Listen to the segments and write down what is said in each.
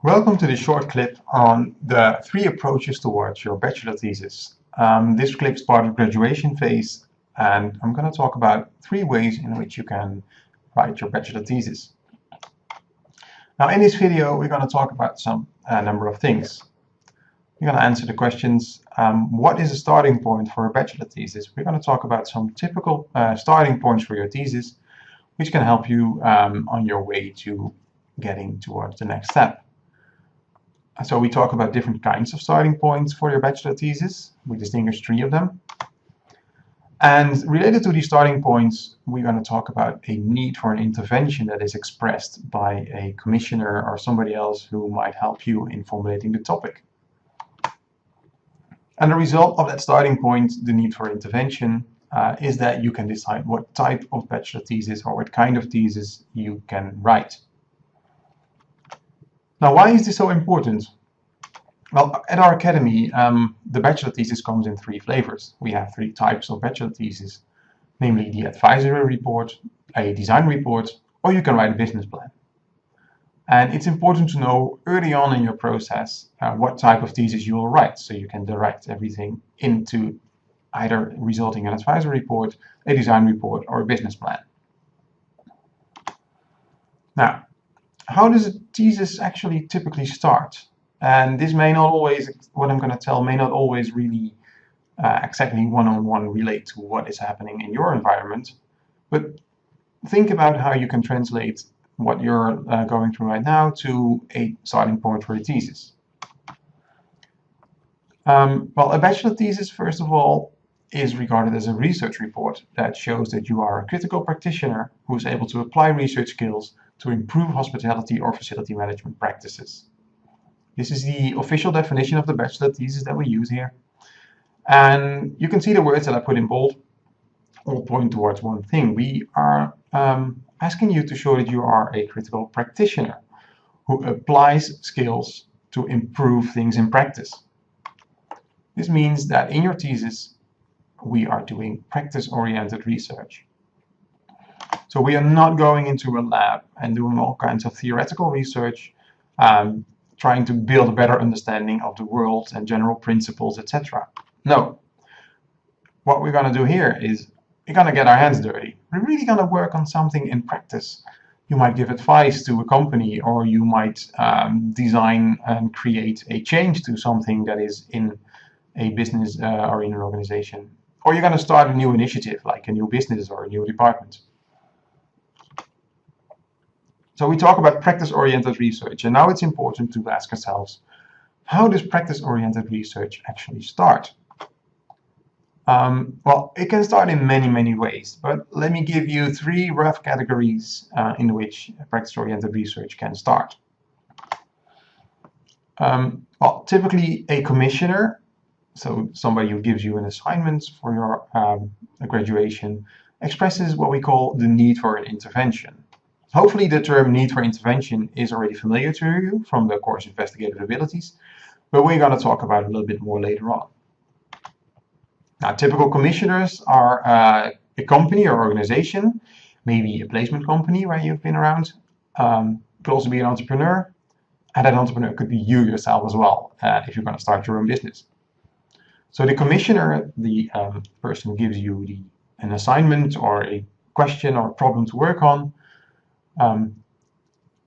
Welcome to this short clip on the 3 approaches towards your bachelor thesis. This clip is part of the graduation phase, and I'm going to talk about 3 ways in which you can write your bachelor thesis. Now, in this video, we're going to talk about a number of things. We're going to answer the questions, what is a starting point for a bachelor thesis? We're going to talk about some typical starting points for your thesis, which can help you on your way to getting towards the next step. So we talk about different kinds of starting points for your bachelor thesis. We distinguish 3 of them. And related to these starting points, we're going to talk about a need for an intervention that is expressed by a commissioner or somebody else who might help you in formulating the topic. And the result of that starting point, the need for intervention, is that you can decide what type of bachelor thesis or what kind of thesis you can write. Now, why is this so important? Well, at our academy, the bachelor thesis comes in 3 flavors. We have 3 types of bachelor thesis, namely the advisory report, a design report, or you can write a business plan. And it's important to know early on in your process what type of thesis you will write, so you can direct everything into either resulting in an advisory report, a design report, or a business plan. Now, how does a thesis actually typically start? And this may not always, what I'm going to tell, may not always really exactly one-on-one relate to what is happening in your environment, but think about how you can translate what you're going through right now to a starting point for a thesis. Well, a bachelor thesis, first of all, is regarded as a research report that shows that you are a critical practitioner who is able to apply research skills to improve hospitality or facility management practices. This is the official definition of the bachelor thesis that we use here. And you can see the words that I put in bold all point towards one thing. We are asking you to show that you are a critical practitioner who applies skills to improve things in practice. This means that in your thesis, we are doing practice-oriented research. So we are not going into a lab and doing all kinds of theoretical research, trying to build a better understanding of the world and general principles, etc. No. What we're going to do here is we're going to get our hands dirty. We're really going to work on something in practice. You might give advice to a company, or you might design and create a change to something that is in a business or in an organization. Or you're going to start a new initiative, like a new business or a new department. So we talk about practice-oriented research, and now it's important to ask ourselves, how does practice-oriented research actually start? Well, it can start in many, many ways, but let me give you 3 rough categories in which practice-oriented research can start. Well, typically a commissioner, so somebody who gives you an assignment for your graduation, expresses what we call the need for an intervention. Hopefully the term need for intervention is already familiar to you from the course Investigative Abilities, but we're going to talk about it a little bit more later on. Now, typical commissioners are a company or organization, maybe a placement company where you've been around, could also be an entrepreneur, and that entrepreneur could be you yourself as well, if you're going to start your own business. So the commissioner, the person who gives you an assignment or a question or problem to work on,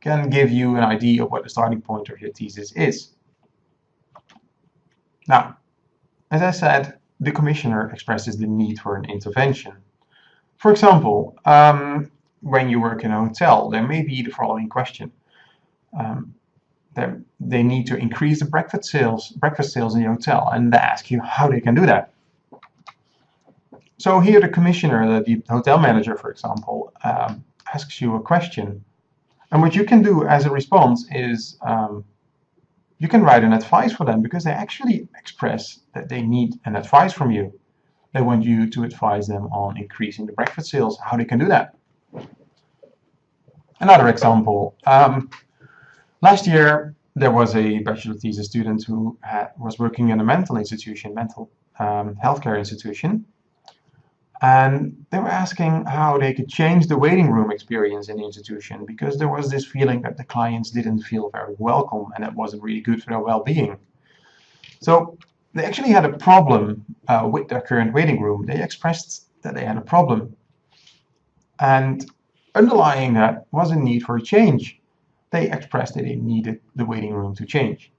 can give you an idea of what the starting point of your thesis is. Now, as I said, the commissioner expresses the need for an intervention. For example, when you work in a hotel, there may be the following question. They need to increase the breakfast sales in the hotel, and they ask you how they can do that. So here the commissioner, the hotel manager, for example, asks you a question. And what you can do as a response is you can write an advice for them, because they actually express that they need an advice from you. They want you to advise them on increasing the breakfast sales, how they can do that. Another example. Last year, there was a bachelor thesis student who was working in a mental institution, mental healthcare institution. And they were asking how they could change the waiting room experience in the institution, because there was this feeling that the clients didn't feel very welcome and it wasn't really good for their well-being. So they actually had a problem with their current waiting room. They expressed that they had a problem. And underlying that was a need for a change. They expressed that they needed the waiting room to change.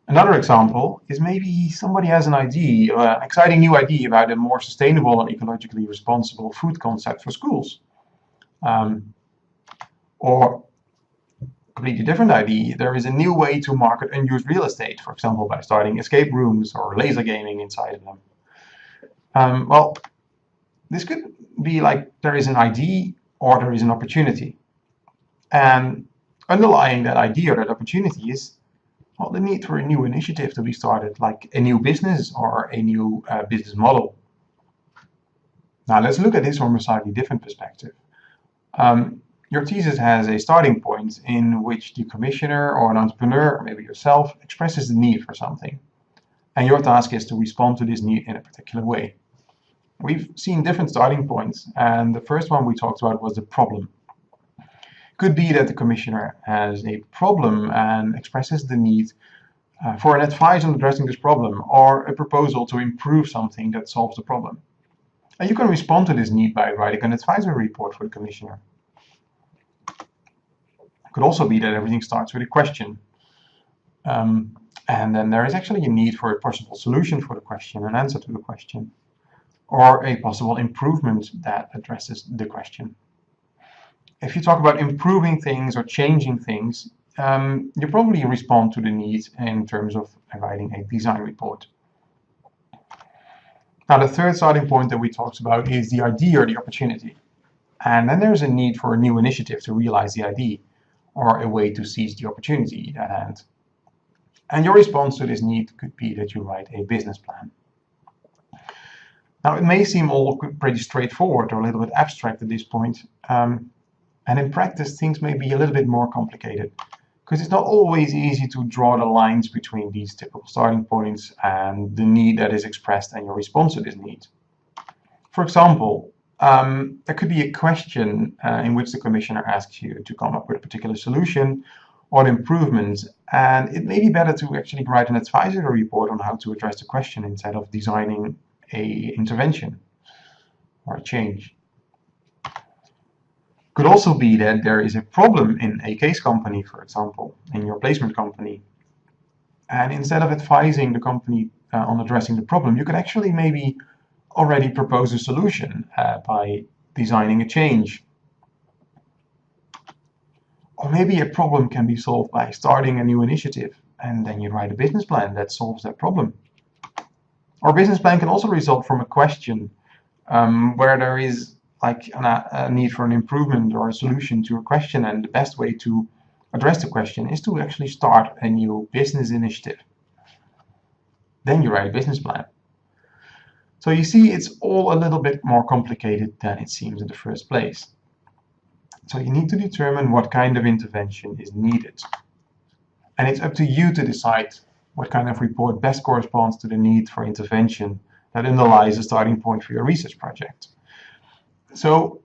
Another example is maybe somebody has an idea, an exciting new idea about a more sustainable and ecologically responsible food concept for schools. Or completely different idea, there is a new way to market unused real estate, for example, by starting escape rooms or laser gaming inside of them. Well, this could be like there is an idea or there is an opportunity. And underlying that idea or that opportunity is, well, the need for a new initiative to be started, like a new business or a new business model. Now, let's look at this from a slightly different perspective. Your thesis has a starting point in which the commissioner or an entrepreneur, or maybe yourself, expresses the need for something. And your task is to respond to this need in a particular way. We've seen different starting points, and the first one we talked about was the problem. Could be that the commissioner has a problem and expresses the need for an advice on addressing this problem, or a proposal to improve something that solves the problem. And you can respond to this need by writing an advisory report for the commissioner. It could also be that everything starts with a question. And then there is actually a need for a possible solution for the question, an answer to the question, or a possible improvement that addresses the question. If you talk about improving things or changing things, you probably respond to the need in terms of writing a design report. Now, the third starting point that we talked about is the idea or the opportunity. And then there's a need for a new initiative to realize the idea, or a way to seize the opportunity at hand. And your response to this need could be that you write a business plan. Now, it may seem all pretty straightforward or a little bit abstract at this point. And in practice, things may be a little bit more complicated, because it's not always easy to draw the lines between these typical starting points and the need that is expressed and your response to this need. For example, there could be a question in which the commissioner asks you to come up with a particular solution or improvement, and it may be better to actually write an advisory report on how to address the question instead of designing an intervention or a change. Could also be that there is a problem in a case company, for example, in your placement company. And instead of advising the company on addressing the problem, you could actually maybe already propose a solution by designing a change. Or maybe a problem can be solved by starting a new initiative, and then you write a business plan that solves that problem. Or a business plan can also result from a question where there is like a need for an improvement or a solution to a question, and the best way to address the question is to actually start a new business initiative. Then you write a business plan. So you see, it's all a little bit more complicated than it seems in the first place. So you need to determine what kind of intervention is needed. And it's up to you to decide what kind of report best corresponds to the need for intervention that underlies the starting point for your research project. So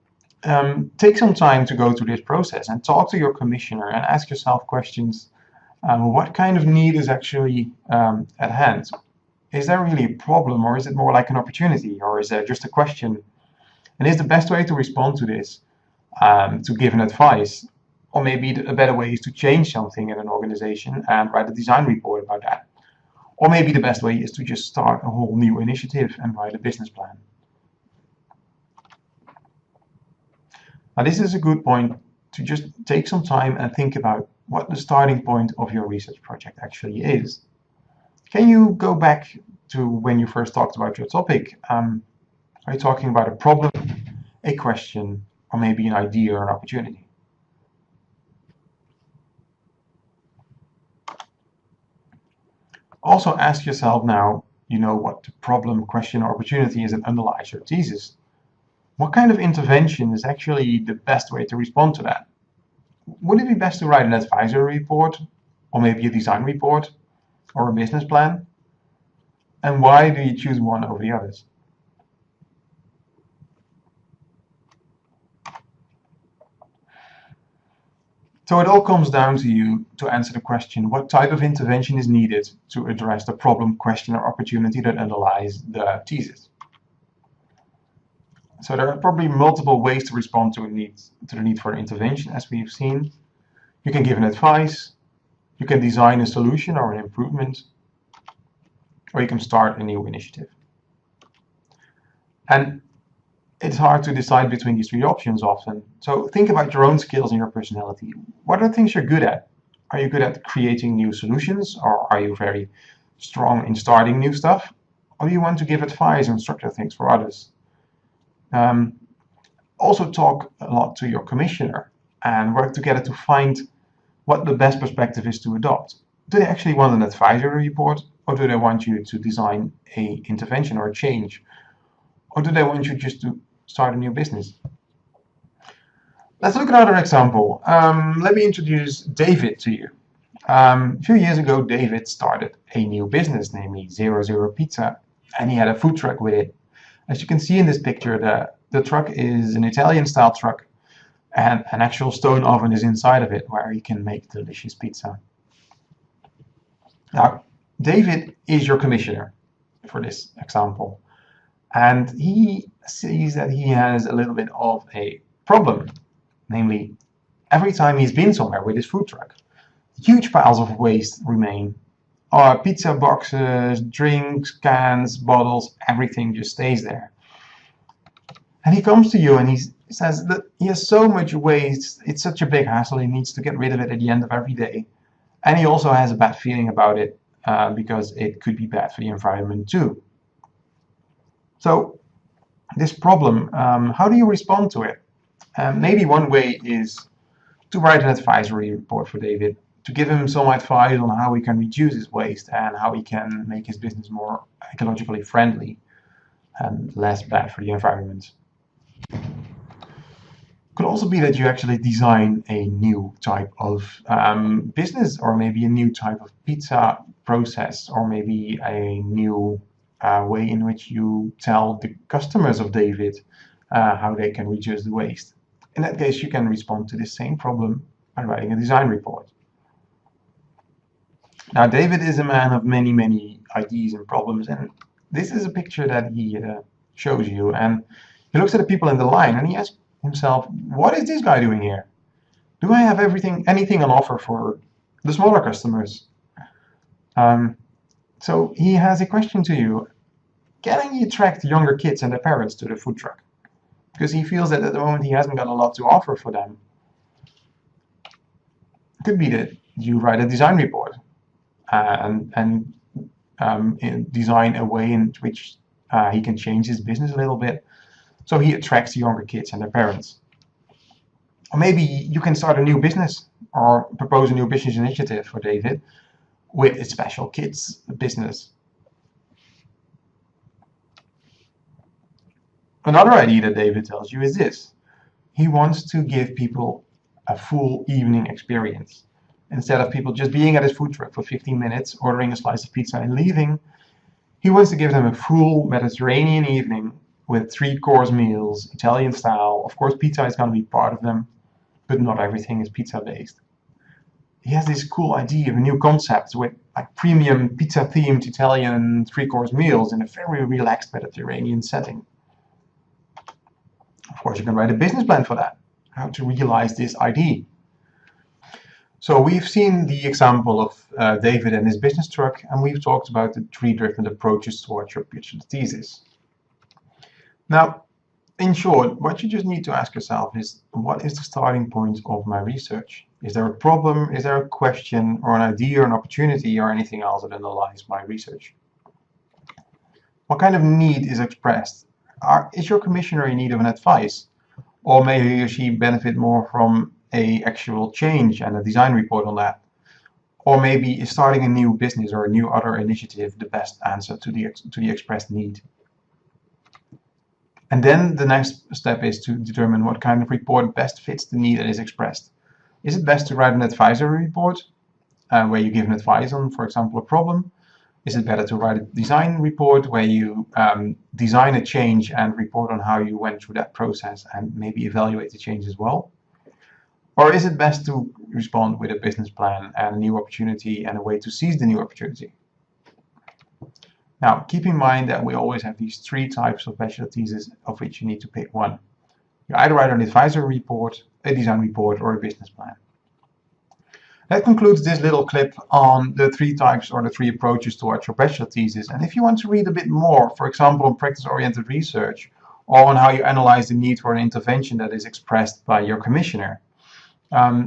take some time to go through this process and talk to your commissioner and ask yourself questions. What kind of need is actually at hand? Is there really a problem, or is it more like an opportunity, or is there just a question? And is the best way to respond to this to give an advice? Or maybe a better way is to change something in an organization and write a design report about that. Or maybe the best way is to just start a whole new initiative and write a business plan. Now, this is a good point to just take some time and think about what the starting point of your research project actually is. Can you go back to when you first talked about your topic? Are you talking about a problem, a question, or maybe an idea or an opportunity? Also ask yourself now, you know what the problem, question, or opportunity is that underlies your thesis. What kind of intervention is actually the best way to respond to that? Would it be best to write an advisory report, or maybe a design report, or a business plan? And why do you choose one over the others? So it all comes down to you to answer the question, what type of intervention is needed to address the problem, question, or opportunity that underlies the thesis? So there are probably multiple ways to respond to the need for intervention, as we've seen. You can give an advice, you can design a solution or an improvement, or you can start a new initiative. And it's hard to decide between these three options often. So think about your own skills and your personality. What are things you're good at? Are you good at creating new solutions, or are you very strong in starting new stuff? Or do you want to give advice and structure things for others? Also talk a lot to your commissioner and work together to find what the best perspective is to adopt. Do they actually want an advisory report, or do they want you to design a intervention or a change? Or do they want you just to start a new business? Let's look at another example. Let me introduce David to you. A few years ago, David started a new business, namely 00 Pizza, and he had a food truck with it. As you can see in this picture, the truck is an Italian-style truck, and an actual stone oven is inside of it where you can make delicious pizza. Now, David is your commissioner for this example, and he sees that he has a little bit of a problem. Namely, every time he's been somewhere with his food truck, huge piles of waste remain. Pizza boxes, drinks, cans, bottles, everything just stays there. And he comes to you and he says that he has so much waste, it's such a big hassle, he needs to get rid of it at the end of every day. And he also has a bad feeling about it because it could be bad for the environment too. So this problem, how do you respond to it? Maybe one way is to write an advisory report for David, to give him some advice on how he can reduce his waste and how he can make his business more ecologically friendly and less bad for the environment. Could also be that you actually design a new type of business, or maybe a new type of pizza process, or maybe a new way in which you tell the customers of David how they can reduce the waste. In that case, you can respond to the same problem by writing a design report. Now, David is a man of many, many ideas and problems, and this is a picture that he shows you. And he looks at the people in the line and he asks himself, what is this guy doing here? Do I have anything on offer for the smaller customers? So he has a question to you. Can he attract younger kids and their parents to the food truck? Because he feels that at the moment he hasn't got a lot to offer for them. It could be that you write a design report and design a way in which he can change his business a little bit, so he attracts younger kids and their parents. Or maybe you can start a new business or propose a new business initiative for David with a special kids business. Another idea that David tells you is this. He wants to give people a full evening experience. Instead of people just being at his food truck for 15 minutes, ordering a slice of pizza and leaving, he wants to give them a full Mediterranean evening with 3-course meals, Italian style. Of course, pizza is going to be part of them, but not everything is pizza based. He has this cool idea of a new concept with like premium pizza themed Italian 3-course meals in a very relaxed Mediterranean setting. Of course, you can write a business plan for that, how to realize this idea. So we've seen the example of David and his business truck, and we've talked about the 3 different approaches towards your bachelor thesis. Now, in short, what you just need to ask yourself is, what is the starting point of my research? Is there a problem? Is there a question or an idea or an opportunity or anything else that underlies my research? What kind of need is expressed? Is your commissioner in need of an advice? Or may he or she benefit more from an actual change and a design report on that? Or maybe is starting a new business or a new other initiative the best answer to the expressed need? And then the next step is to determine what kind of report best fits the need that is expressed. Is it best to write an advisory report where you give an advice on, for example, a problem? Is it better to write a design report where you design a change and report on how you went through that process and maybe evaluate the change as well? Or is it best to respond with a business plan and a new opportunity and a way to seize the new opportunity? Now, keep in mind that we always have these three types of bachelor thesis of which you need to pick one. You either write an advisory report, a design report, or a business plan. That concludes this little clip on the three types or the three approaches towards your bachelor thesis. And if you want to read a bit more, for example, on practice-oriented research, or on how you analyze the need for an intervention that is expressed by your commissioner,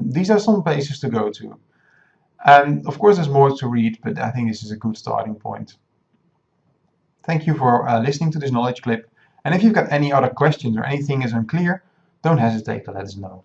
these are some places to go to. And of course, there's more to read, but I think this is a good starting point. Thank you for listening to this knowledge clip. And if you've got any other questions or anything is unclear, don't hesitate to let us know.